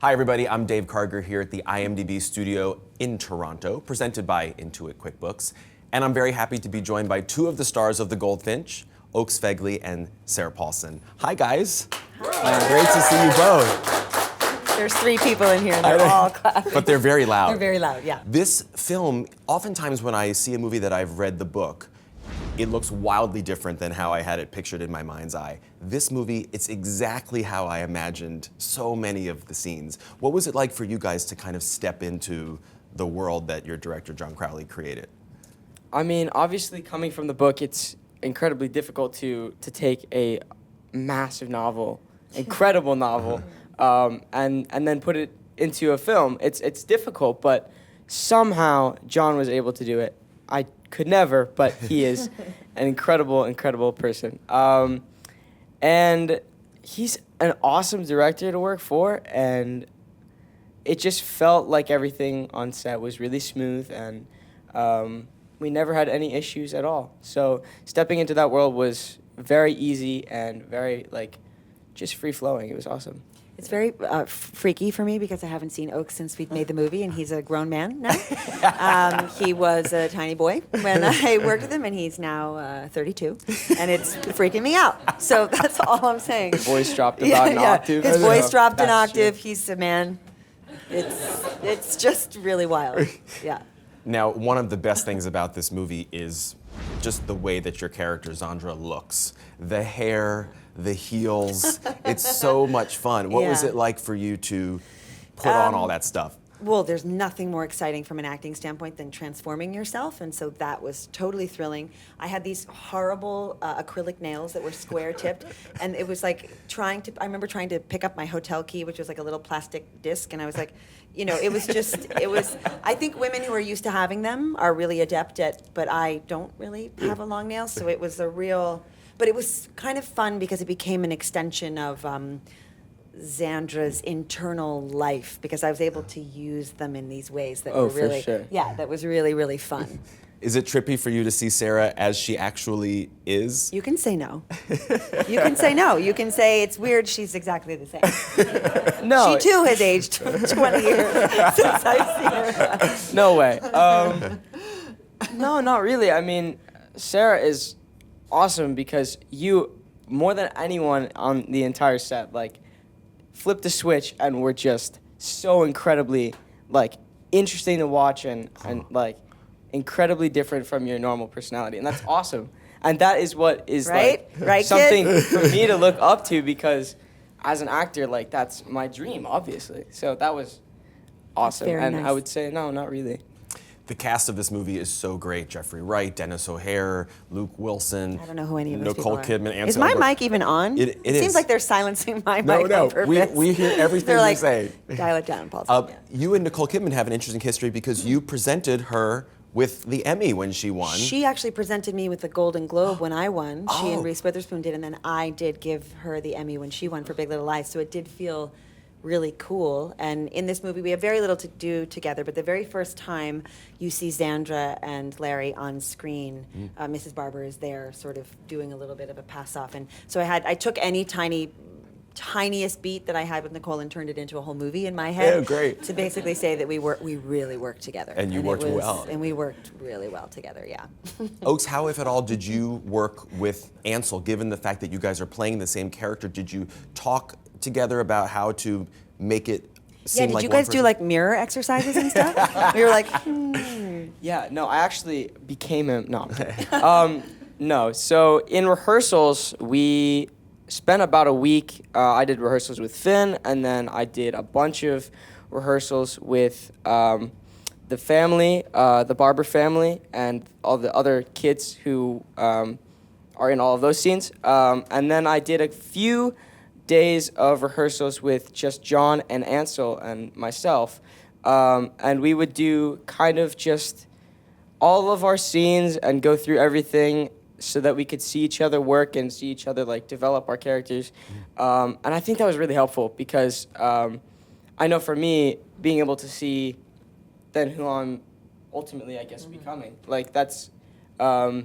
Hi everybody, I'm Dave Karger here at the IMDb Studio in Toronto, presented by Intuit QuickBooks. And I'm very happy to be joined by two of the stars of the Goldfinch, Oaks Fegley and Sarah Paulson. Hi guys. Hi. Great to see you both. There's three people in here and they're all clapping. But they're very loud. They're very loud, yeah. This film, oftentimes when I see a movie that I've read the book, it looks wildly different than how I had it pictured in my mind's eye. This movie, it's exactly how I imagined so many of the scenes. What was it like for you guys to kind of step into the world that your director, John Crowley, created? I mean, obviously coming from the book, it's incredibly difficult to take a massive novel, incredible novel, and then put it into a film. It's difficult, but somehow John was able to do it. I could never, but he is an incredible person. And he's an awesome director to work for, and it just felt like everything on set was really smooth, and we never had any issues at all. So stepping into that world was very easy and very, just free-flowing. It was awesome. It's very freaky for me because I haven't seen Oaks since we made the movie, and he's a grown man now. He was a tiny boy when I worked with him, and he's now 32, and it's freaking me out. So that's all I'm saying. His voice dropped about an octave. His voice dropped an octave. He's a man. It's just really wild. Yeah. Now, one of the best things about this movie is just the way that your character, Zandra, looks. The hair, the heels, it's so much fun. What was it like for you to put on all that stuff? Well, there's nothing more exciting from an acting standpoint than transforming yourself, and so that was totally thrilling. I had these horrible acrylic nails that were square-tipped, and it was like I remember trying to pick up my hotel key, which was like a little plastic disc, and I was like, I think women who are used to having them are really adept at, but I don't really have a long nail, so it was but it was kind of fun because it became an extension of Zandra's internal life, because I was able to use them in these ways that were really, for sure. Yeah, that was really, really fun. Is it trippy for you to see Sarah as she actually is? You can say no. You can say no. You can say it's weird, she's exactly the same. No. She too has aged 20 years since I've seen her. No way. No, not really. I mean, Sarah is awesome because you, more than anyone on the entire set, flipped the switch and were just so incredibly, interesting to watch and incredibly different from your normal personality. And that's awesome. And that is what is, right, something kid? for me to look up to, because as an actor, that's my dream, obviously. So that was awesome. Very and nice. I would say, no, not really. The cast of this movie is so great. Jeffrey Wright, Dennis O'Hare, Luke Wilson. I don't know who any of those Nicole people are. Kidman, Ansel. Is my mic even on? It seems is. like they're silencing my No, mic on purpose. we hear everything They're you like, say. dial it down, Paulson. Yeah. You and Nicole Kidman have an interesting history because you presented her with the Emmy when she won. She actually presented me with the Golden Globe when I won. She and Reese Witherspoon did, and then I did give her the Emmy when she won for Big Little Lies. So it did feel really cool. And in this movie, we have very little to do together, but the very first time you see Zandra and Larry on screen, Mrs. Barber is there sort of doing a little bit of a pass-off. And so I took any tiniest beat that I had with Nicole and turned it into a whole movie in my head. Oh, great. To basically say that we really worked together. And you worked well. And we worked really well together, yeah. Oaks, how, if at all, did you work with Ansel, given the fact that you guys are playing the same character? Did you talk together about how to make it seem Did like you one guys do person? mirror exercises and stuff? We were like, Yeah, no, I actually became him. No, I'm kidding. No, so in rehearsals, we spent about a week. I did rehearsals with Finn, and then I did a bunch of rehearsals with the family, the Barber family, and all the other kids who are in all of those scenes. And then I did a few days of rehearsals with just John and Ansel and myself. And we would do kind of just all of our scenes and go through everything so that we could see each other work and see each other develop our characters. And I think that was really helpful because I know for me, being able to see then who I'm ultimately, I guess, becoming, that's a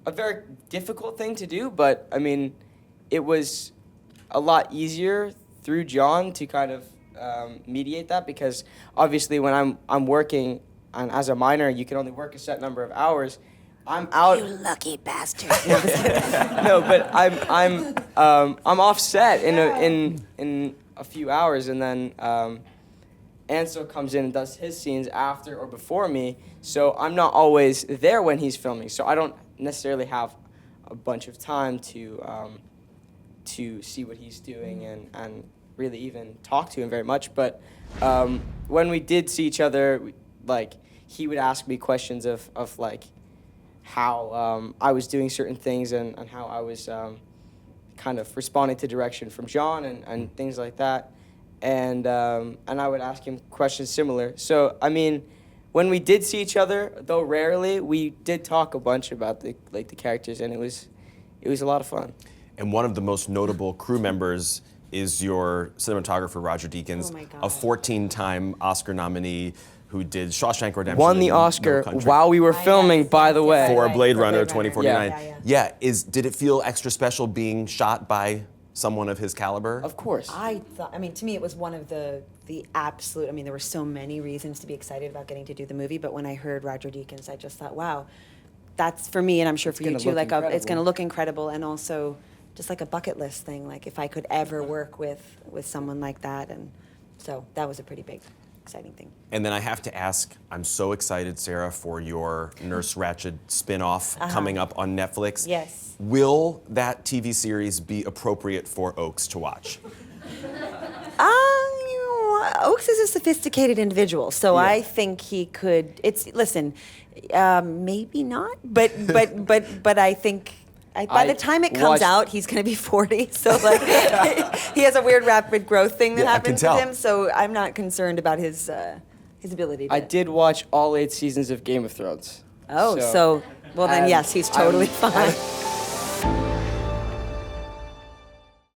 very difficult thing to do, but I mean, it was a lot easier through John to kind of mediate that, because obviously when I'm working and as a minor, you can only work a set number of hours. I'm out. You lucky bastard. No, but I'm offset in a few hours, and then Ansel comes in and does his scenes after or before me, so I'm not always there when he's filming, so I don't necessarily have a bunch of time to see what he's doing and really even talk to him very much. But when we did see each other, like, he would ask me questions of like how I was doing certain things and how I was kind of responding to direction from John and things like that. And I would ask him questions similar. So, I mean, when we did see each other, though rarely, we did talk a bunch about the characters, and it was a lot of fun. And one of the most notable crew members is your cinematographer, Roger Deakins, Oh my God. a 14-time Oscar nominee who did Shawshank Redemption. Won the and Oscar No Country while we were filming, by the way. for Right, Blade for Runner Blade Runner. 2049. Yeah. Did it feel extra special being shot by someone of his caliber? Of course. I mean, to me, it was one of the absolute, I mean, there were so many reasons to be excited about getting to do the movie, but when I heard Roger Deakins, I just thought, wow, that's for me, and I'm sure for you gonna too, look like, it's incredible. going to look incredible, and also just like a bucket list thing, like if I could ever work with someone like that, and so that was a pretty big, exciting thing. And then I have to ask, I'm so excited, Sarah, for your Nurse Ratched spin-off coming up on Netflix. Yes. Will that TV series be appropriate for Oaks to watch? Oaks is a sophisticated individual, so Yeah. I think he could. Maybe not, but I think. By the time it comes watched- out, he's going to be 40. So like, he has a weird rapid growth thing that Yeah, I can happens with tell. him. So I'm not concerned about his ability. I did watch all 8 seasons of Game of Thrones. Oh, so well then and yes, he's totally I'm- fine.